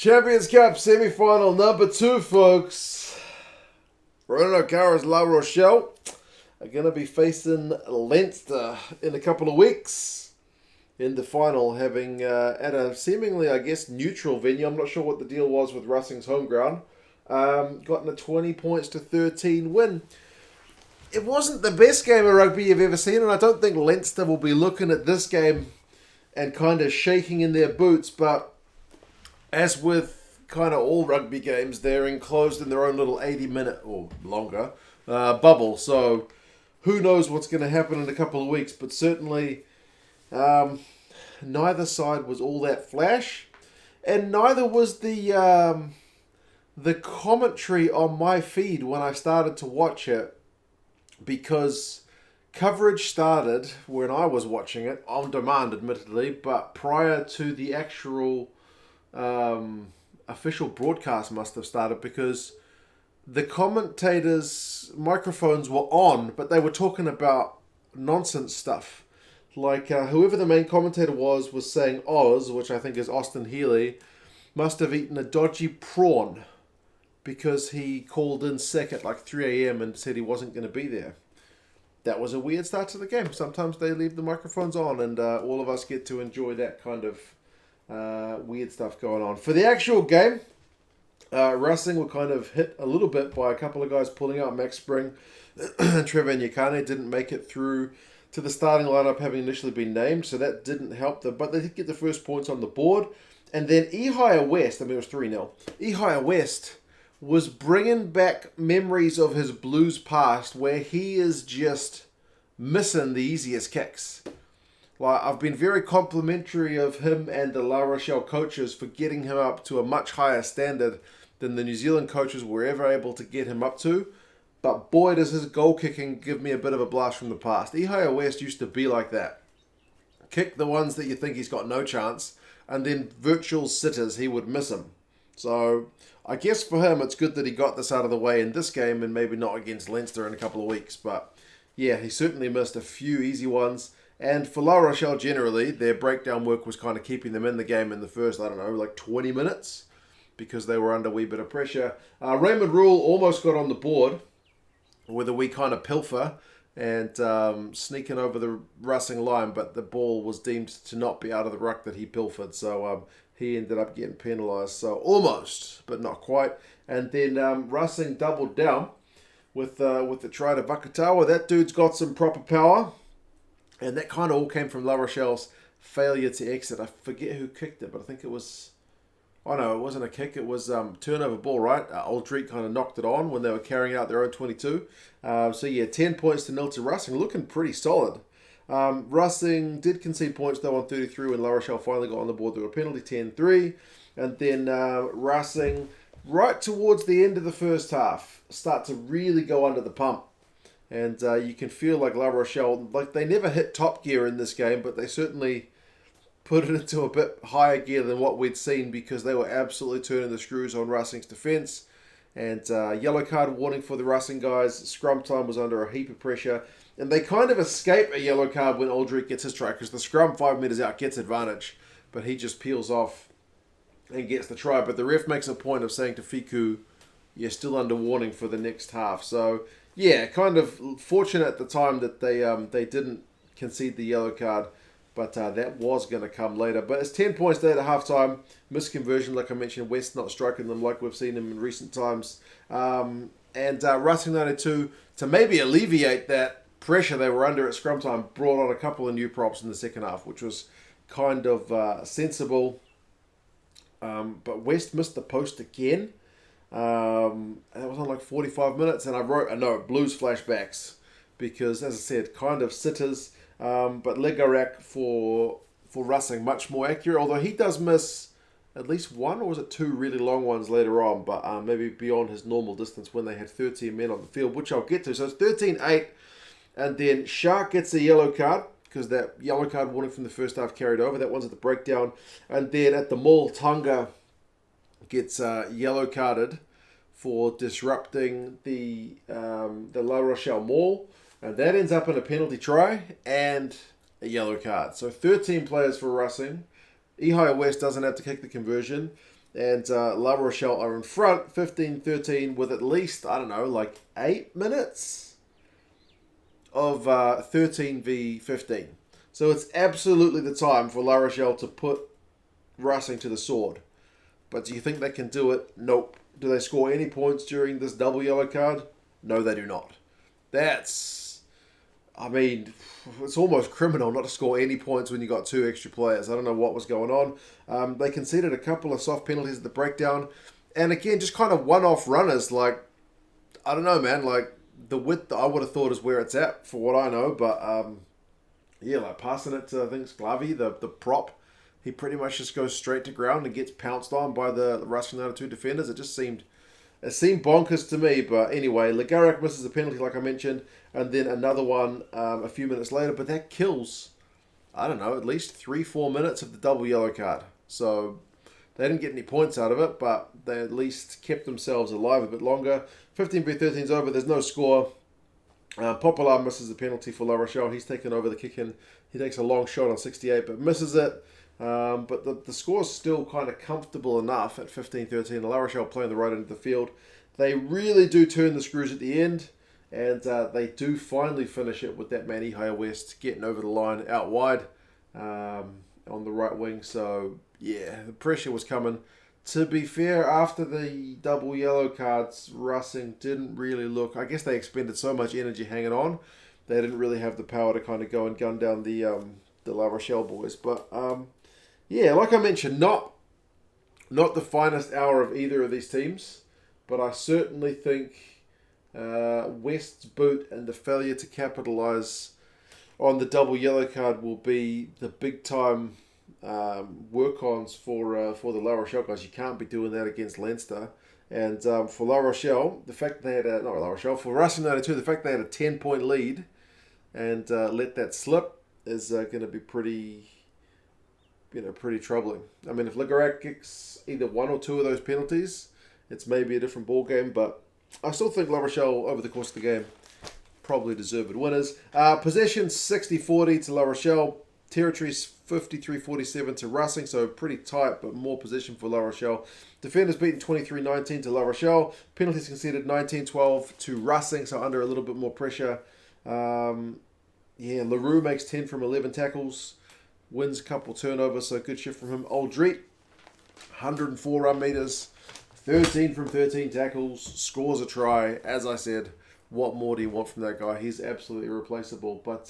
Champions Cup semi-final number 2, folks. Ronan O'Gara's La Rochelle are going to be facing Leinster in a couple of weeks in the final, having at a seemingly, I guess, neutral venue. I'm not sure what the deal was with Racing's home ground. Gotten a 20 points to 13 win. It wasn't the best game of rugby you've ever seen, and I don't think Leinster will be looking at this game and kind of shaking in their boots, but as with kind of all rugby games, they're enclosed in their own little 80-minute or longer bubble. So who knows what's going to happen in a couple of weeks. But certainly neither side was all that flash. And neither was the commentary on my feed when I started to watch it. Because coverage started when I was watching it, on demand admittedly, but prior to the actual official broadcast must have started, because the commentators' microphones were on, but they were talking about nonsense stuff. Like whoever the main commentator was saying Oz, which I think is Austin Healy, must have eaten a dodgy prawn because he called in sick at like 3 a.m. and said he wasn't going to be there. That was a weird start to the game. Sometimes they leave the microphones on and all of us get to enjoy that kind of weird stuff going on. For the actual game, Racing were kind of hit a little bit by a couple of guys pulling out. Max Spring and Trevor Nyakane didn't make it through to the starting lineup, having initially been named, so that didn't help them. But they did get the first points on the board. And then Ehire West, it was 3-0. Ehire West was bringing back memories of his Blues past, where he is just missing the easiest kicks. Like, I've been very complimentary of him and the La Rochelle coaches for getting him up to a much higher standard than the New Zealand coaches were ever able to get him up to. But boy, does his goal kicking give me a bit of a blast from the past. Ehire West used to be like that. Kick the ones that you think he's got no chance, and then virtual sitters, he would miss them. So I guess for him, it's good that he got this out of the way in this game and maybe not against Leinster in a couple of weeks. But yeah, he certainly missed a few easy ones. And for La Rochelle generally, their breakdown work was kind of keeping them in the game in the first, 20 minutes, because they were under a wee bit of pressure. Raymond Rule almost got on the board with a wee kind of pilfer and sneaking over the Racing line, but the ball was deemed to not be out of the ruck that he pilfered. So he ended up getting penalised. So almost, but not quite. And then Racing doubled down with the try to Vakatawa. That dude's got some proper power. And that kind of all came from La Rochelle's failure to exit. I forget who kicked it, but I think it was... Oh no, it wasn't a kick. It was turnover ball, right? Aldrich kind of knocked it on when they were carrying out their own 22. So yeah, 10 points to 0 to Racing. Looking pretty solid. Racing did concede points though on 33 when La Rochelle finally got on the board through a penalty, 10-3. And then Racing, right towards the end of the first half, start to really go under the pump. And you can feel like La Rochelle, like they never hit top gear in this game, but they certainly put it into a bit higher gear than what we'd seen, because they were absolutely turning the screws on Racing's defence. And yellow card warning for the Racing guys. Scrum time was under a heap of pressure. And they kind of escape a yellow card when Aldrich gets his try, because the scrum 5 metres out gets advantage. But he just peels off and gets the try. But the ref makes a point of saying to Fiku, you're still under warning for the next half. So yeah, kind of fortunate at the time that they didn't concede the yellow card. But that was going to come later. But it's 10 points there at halftime. Misconversion, like I mentioned, West not striking them like we've seen them in recent times. And Racing 92, to maybe alleviate that pressure they were under at scrum time, brought on a couple of new props in the second half, which was kind of sensible. But West missed the post again. And that was on like 45 minutes. And I wrote a note, Blues flashbacks. Because, as I said, kind of sitters. But Legarak for Racing, much more accurate. Although he does miss at least one, or was it two really long ones later on. But maybe beyond his normal distance when they had 13 men on the field, which I'll get to. So it's 13-8. And then Shark gets a yellow card, because that yellow card warning from the first half carried over. That one's at the breakdown. And then at the Mall, Tonga gets yellow carded for disrupting the La Rochelle Mall. And that ends up in a penalty try and a yellow card. So 13 players for Racing. Ehire West doesn't have to kick the conversion. And La Rochelle are in front, 15-13, with at least, I don't know, like 8 minutes of 13 v 15. So it's absolutely the time for La Rochelle to put Racing to the sword. But do you think they can do it? Nope. Do they score any points during this double yellow card? No, they do not. I mean, it's almost criminal not to score any points when you got 2 extra players. I don't know what was going on. They conceded a couple of soft penalties at the breakdown. And again, just kind of one-off runners. Like, I don't know, man. Like, the width I would have thought is where it's at for what I know. But, yeah, like passing it to, I think, Sclavi, the prop. He pretty much just goes straight to ground and gets pounced on by the Racing United 2 defenders. It seemed bonkers to me, but anyway, Legarac misses a penalty like I mentioned, and then another one a few minutes later, but that kills, I don't know, at least 3-4 minutes of the double yellow card. So they didn't get any points out of it, but they at least kept themselves alive a bit longer. 15-13 is over, there's no score. Popular misses the penalty for La Rochelle. He's taken over the kick-in. He takes a long shot on 68, but misses it. But the score's still kind of comfortable enough at 15-13. La Rochelle playing the right end of the field. They really do turn the screws at the end, and they do finally finish it with that man Ihaya West getting over the line out wide on the right wing. So, yeah, the pressure was coming. To be fair, after the double yellow cards, Racing didn't really look... I guess they expended so much energy hanging on, they didn't really have the power to kind of go and gun down the La Rochelle boys. But... yeah, like I mentioned, not the finest hour of either of these teams, but I certainly think West's boot and the failure to capitalise on the double yellow card will be the big time work-ons for the La Rochelle guys. You can't be doing that against Leinster. And for La Rochelle, the fact they had for Racing 92, the fact they had a 10-point lead and let that slip is going to be pretty troubling. I mean, if Ligarac kicks either 1 or 2 of those penalties, it's maybe a different ball game, but I still think La Rochelle, over the course of the game, probably deserved winners. Possession 60-40 to La Rochelle. Territories 53-47 to Racing, so pretty tight, but more possession for La Rochelle. Defenders beaten 23-19 to La Rochelle. Penalties conceded 19-12 to Racing, so under a little bit more pressure. LaRue makes 10 from 11 tackles. Wins a couple turnovers, so good shift from him. Aldrit, 104 run meters, 13 from 13 tackles, scores a try. As I said, what more do you want from that guy? He's absolutely irreplaceable. But,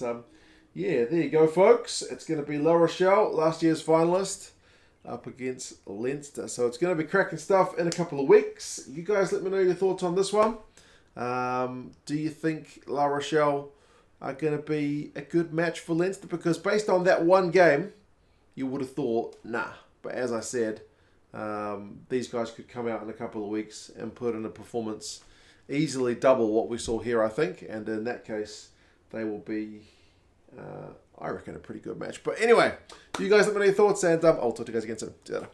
yeah, there you go, folks. It's going to be La Rochelle, last year's finalist, up against Leinster. So it's going to be cracking stuff in a couple of weeks. You guys let me know your thoughts on this one. Do you think La Rochelle are going to be a good match for Leinster? Because based on that one game, you would have thought, nah. But as I said, these guys could come out in a couple of weeks and put in a performance easily double what we saw here, I think. And in that case, they will be, I reckon, a pretty good match. But anyway, you guys let me know your thoughts, and I'll talk to you guys again soon. See you later.